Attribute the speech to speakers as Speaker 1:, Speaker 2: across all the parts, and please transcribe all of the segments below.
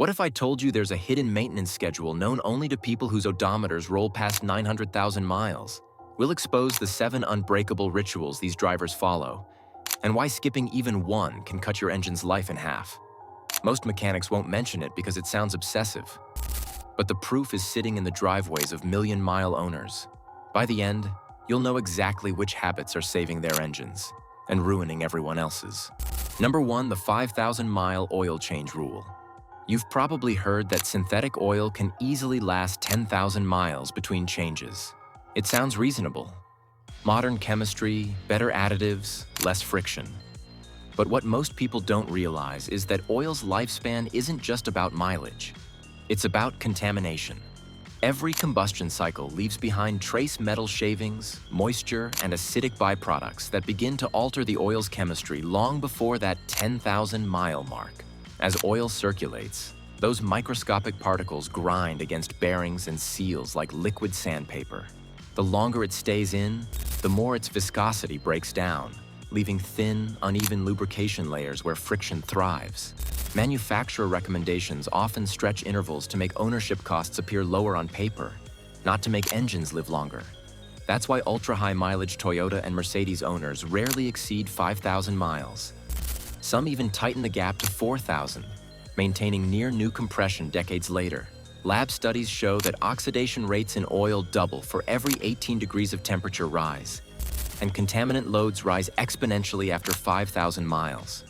Speaker 1: What if I told you there's a hidden maintenance schedule known only to people whose odometers roll past 900,000 miles? We'll expose the 7 unbreakable rituals these drivers follow, and why skipping even one can cut your engine's life in half. Most mechanics won't mention it because it sounds obsessive, but the proof is sitting in the driveways of million-mile owners. By the end, you'll know exactly which habits are saving their engines and ruining everyone else's. Number 1, the 5,000-mile oil change rule. You've probably heard that synthetic oil can easily last 10,000 miles between changes. It sounds reasonable. Modern chemistry, better additives, less friction. But what most people don't realize is that oil's lifespan isn't just about mileage. It's about contamination. Every combustion cycle leaves behind trace metal shavings, moisture, and acidic byproducts that begin to alter the oil's chemistry long before that 10,000-mile mark. As oil circulates, those microscopic particles grind against bearings and seals like liquid sandpaper. The longer it stays in, the more its viscosity breaks down, leaving thin, uneven lubrication layers where friction thrives. Manufacturer recommendations often stretch intervals to make ownership costs appear lower on paper, not to make engines live longer. That's why ultra-high mileage Toyota and Mercedes owners rarely exceed 5,000 miles. Some even tighten the gap to 4,000, maintaining near-new compression decades later. Lab studies show that oxidation rates in oil double for every 18 degrees of temperature rise, and contaminant loads rise exponentially after 5,000 miles.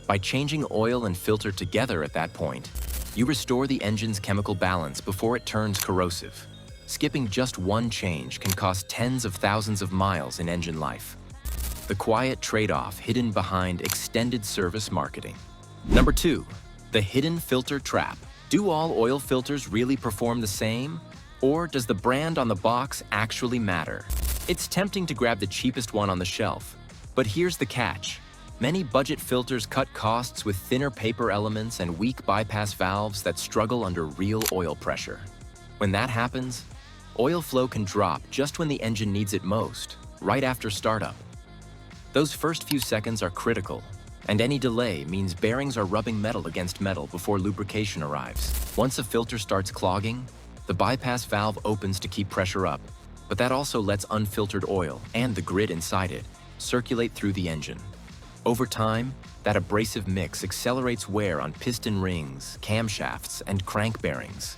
Speaker 1: By changing oil and filter together at that point, you restore the engine's chemical balance before it turns corrosive. Skipping just one change can cost tens of thousands of miles in engine life. The quiet trade-off hidden behind extended service marketing. Number 2, the hidden filter trap. Do all oil filters really perform the same? Or does the brand on the box actually matter? It's tempting to grab the cheapest one on the shelf, but here's the catch. Many budget filters cut costs with thinner paper elements and weak bypass valves that struggle under real oil pressure. When that happens, oil flow can drop just when the engine needs it most, right after startup. Those first few seconds are critical, and any delay means bearings are rubbing metal against metal before lubrication arrives. Once a filter starts clogging, the bypass valve opens to keep pressure up, but that also lets unfiltered oil, and the grit inside it, circulate through the engine. Over time, that abrasive mix accelerates wear on piston rings, camshafts, and crank bearings.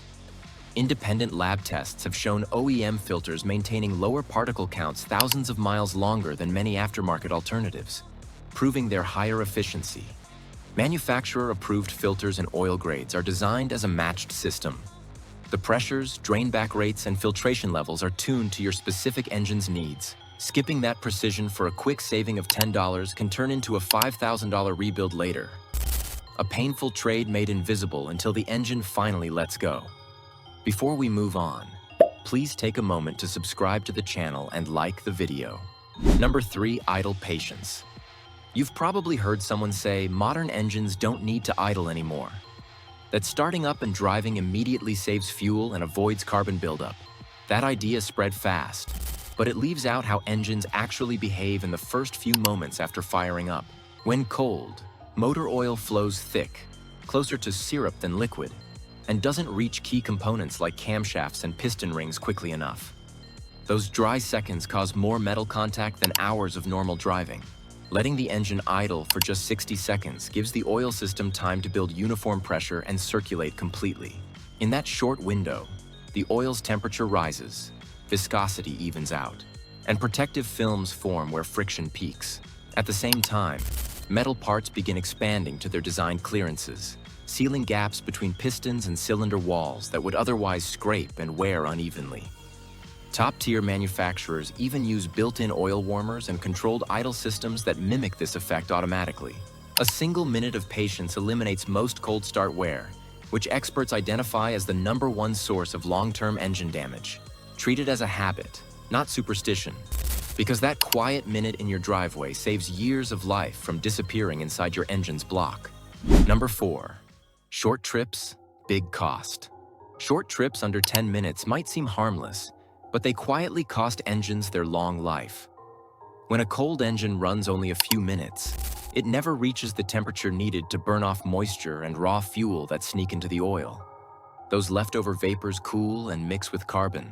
Speaker 1: Independent lab tests have shown OEM filters maintaining lower particle counts thousands of miles longer than many aftermarket alternatives, proving their higher efficiency. Manufacturer-approved filters and oil grades are designed as a matched system. The pressures, drainback rates, and filtration levels are tuned to your specific engine's needs. Skipping that precision for a quick saving of $10 can turn into a $5,000 rebuild later. A painful trade made invisible until the engine finally lets go. Before we move on, please take a moment to subscribe to the channel and like the video. Number 3, idle patience. You've probably heard someone say modern engines don't need to idle anymore. That starting up and driving immediately saves fuel and avoids carbon buildup. That idea spread fast, but it leaves out how engines actually behave in the first few moments after firing up. When cold, motor oil flows thick, closer to syrup than liquid, and doesn't reach key components like camshafts and piston rings quickly enough. Those dry seconds cause more metal contact than hours of normal driving. Letting the engine idle for just 60 seconds gives the oil system time to build uniform pressure and circulate completely. In that short window, the oil's temperature rises, viscosity evens out, and protective films form where friction peaks. At the same time, metal parts begin expanding to their designed clearances, sealing gaps between pistons and cylinder walls that would otherwise scrape and wear unevenly. Top-tier manufacturers even use built-in oil warmers and controlled idle systems that mimic this effect automatically. A single minute of patience eliminates most cold start wear, which experts identify as the #1 source of long-term engine damage. Treat it as a habit, not superstition, because that quiet minute in your driveway saves years of life from disappearing inside your engine's block. Number 4. Short trips, big cost. Short trips under 10 minutes might seem harmless, but they quietly cost engines their long life. When a cold engine runs only a few minutes, it never reaches the temperature needed to burn off moisture and raw fuel that sneak into the oil. Those leftover vapors cool and mix with carbon,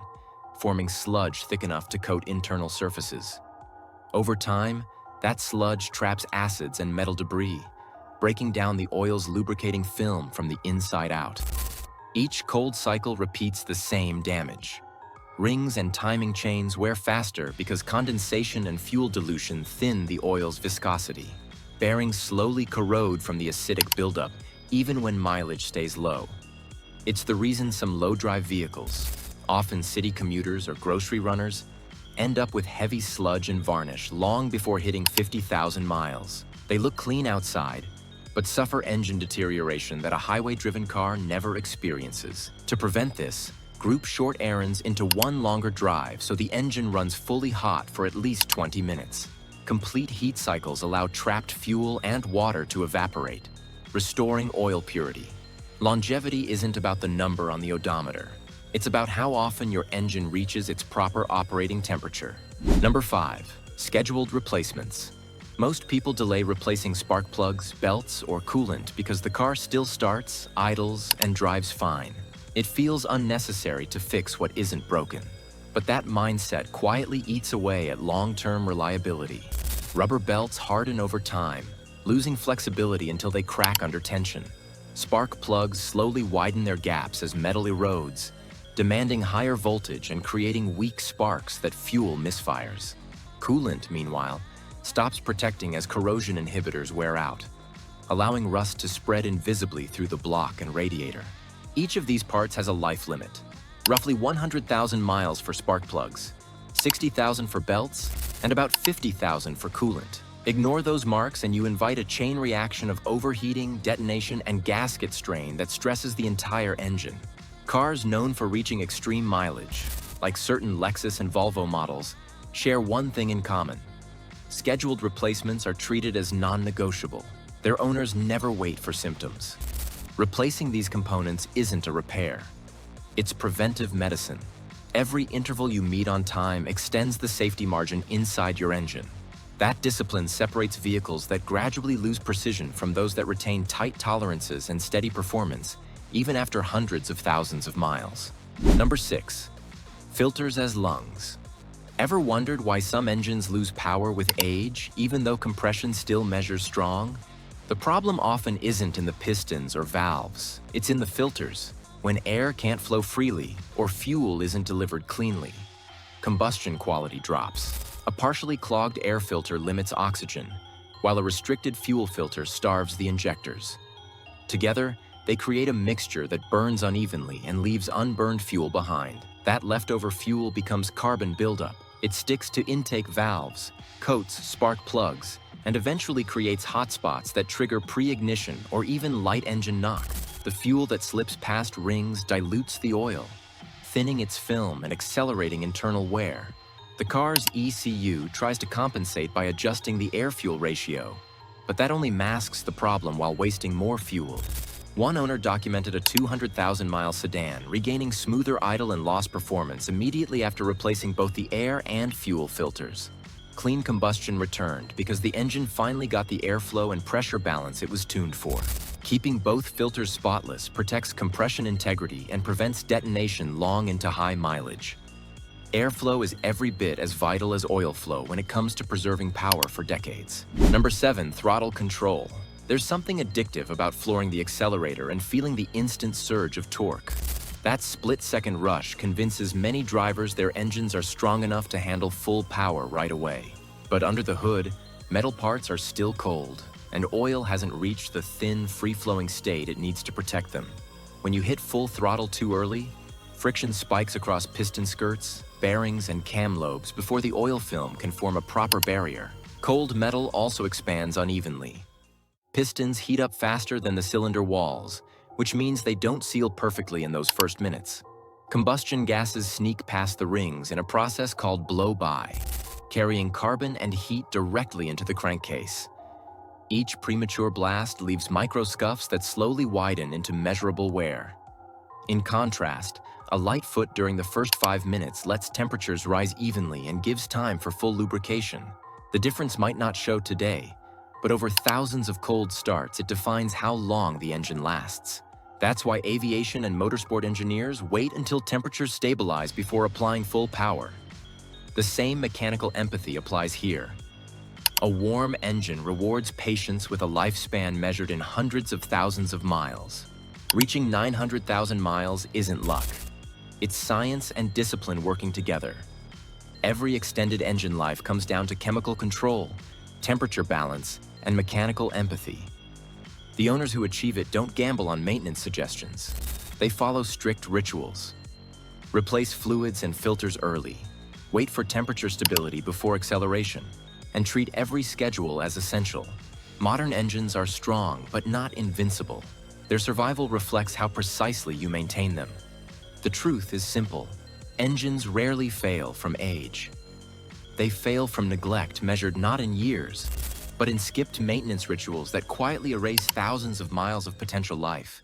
Speaker 1: forming sludge thick enough to coat internal surfaces. Over time, that sludge traps acids and metal debris, breaking down the oil's lubricating film from the inside out. Each cold cycle repeats the same damage. Rings and timing chains wear faster because condensation and fuel dilution thin the oil's viscosity. Bearings slowly corrode from the acidic buildup, even when mileage stays low. It's the reason some low-drive vehicles, often city commuters or grocery runners, end up with heavy sludge and varnish long before hitting 50,000 miles. They look clean outside, but suffer engine deterioration that a highway-driven car never experiences. To prevent this, group short errands into one longer drive so the engine runs fully hot for at least 20 minutes. Complete heat cycles allow trapped fuel and water to evaporate, restoring oil purity. Longevity isn't about the number on the odometer. It's about how often your engine reaches its proper operating temperature. Number 5. Scheduled replacements. Most people delay replacing spark plugs, belts, or coolant because the car still starts, idles, and drives fine. It feels unnecessary to fix what isn't broken. But that mindset quietly eats away at long-term reliability. Rubber belts harden over time, losing flexibility until they crack under tension. Spark plugs slowly widen their gaps as metal erodes, demanding higher voltage and creating weak sparks that fuel misfires. Coolant, meanwhile, stops protecting as corrosion inhibitors wear out, allowing rust to spread invisibly through the block and radiator. Each of these parts has a life limit, roughly 100,000 miles for spark plugs, 60,000 for belts, and about 50,000 for coolant. Ignore those marks and you invite a chain reaction of overheating, detonation, and gasket strain that stresses the entire engine. Cars known for reaching extreme mileage, like certain Lexus and Volvo models, share one thing in common. Scheduled replacements are treated as non-negotiable. Their owners never wait for symptoms. Replacing these components isn't a repair. It's preventive medicine. Every interval you meet on time extends the safety margin inside your engine. That discipline separates vehicles that gradually lose precision from those that retain tight tolerances and steady performance, even after hundreds of thousands of miles. Number 6. Filters as lungs. Ever wondered why some engines lose power with age, even though compression still measures strong? The problem often isn't in the pistons or valves, it's in the filters. When air can't flow freely or fuel isn't delivered cleanly, combustion quality drops. A partially clogged air filter limits oxygen, while a restricted fuel filter starves the injectors. Together, they create a mixture that burns unevenly and leaves unburned fuel behind. That leftover fuel becomes carbon buildup. It sticks to intake valves, coats spark plugs, and eventually creates hotspots that trigger pre-ignition or even light engine knock. The fuel that slips past rings dilutes the oil, thinning its film and accelerating internal wear. The car's ECU tries to compensate by adjusting the air-fuel ratio, but that only masks the problem while wasting more fuel. One owner documented a 200,000-mile sedan regaining smoother idle and lost performance immediately after replacing both the air and fuel filters. Clean combustion returned because the engine finally got the airflow and pressure balance it was tuned for. Keeping both filters spotless protects compression integrity and prevents detonation long into high mileage. Airflow is every bit as vital as oil flow when it comes to preserving power for decades. Number 7. Throttle control. There's something addictive about flooring the accelerator and feeling the instant surge of torque. That split-second rush convinces many drivers their engines are strong enough to handle full power right away. But under the hood, metal parts are still cold, and oil hasn't reached the thin, free-flowing state it needs to protect them. When you hit full throttle too early, friction spikes across piston skirts, bearings, and cam lobes before the oil film can form a proper barrier. Cold metal also expands unevenly. Pistons heat up faster than the cylinder walls, which means they don't seal perfectly in those first minutes. Combustion gases sneak past the rings in a process called blow-by, carrying carbon and heat directly into the crankcase. Each premature blast leaves micro-scuffs that slowly widen into measurable wear. In contrast, a light foot during the first 5 minutes lets temperatures rise evenly and gives time for full lubrication. The difference might not show today, But over thousands of cold starts, it defines how long the engine lasts. That's why aviation and motorsport engineers wait until temperatures stabilize before applying full power. The same mechanical empathy applies here. A warm engine rewards patience with a lifespan measured in hundreds of thousands of miles. Reaching 900,000 miles isn't luck. It's science and discipline working together. Every extended engine life comes down to chemical control, temperature balance, and mechanical empathy. The owners who achieve it don't gamble on maintenance suggestions. They follow strict rituals. Replace fluids and filters early. Wait for temperature stability before acceleration, and treat every schedule as essential. Modern engines are strong, but not invincible. Their survival reflects how precisely you maintain them. The truth is simple. Engines rarely fail from age. They fail from neglect measured not in years, but in skipped maintenance rituals that quietly erase thousands of miles of potential life.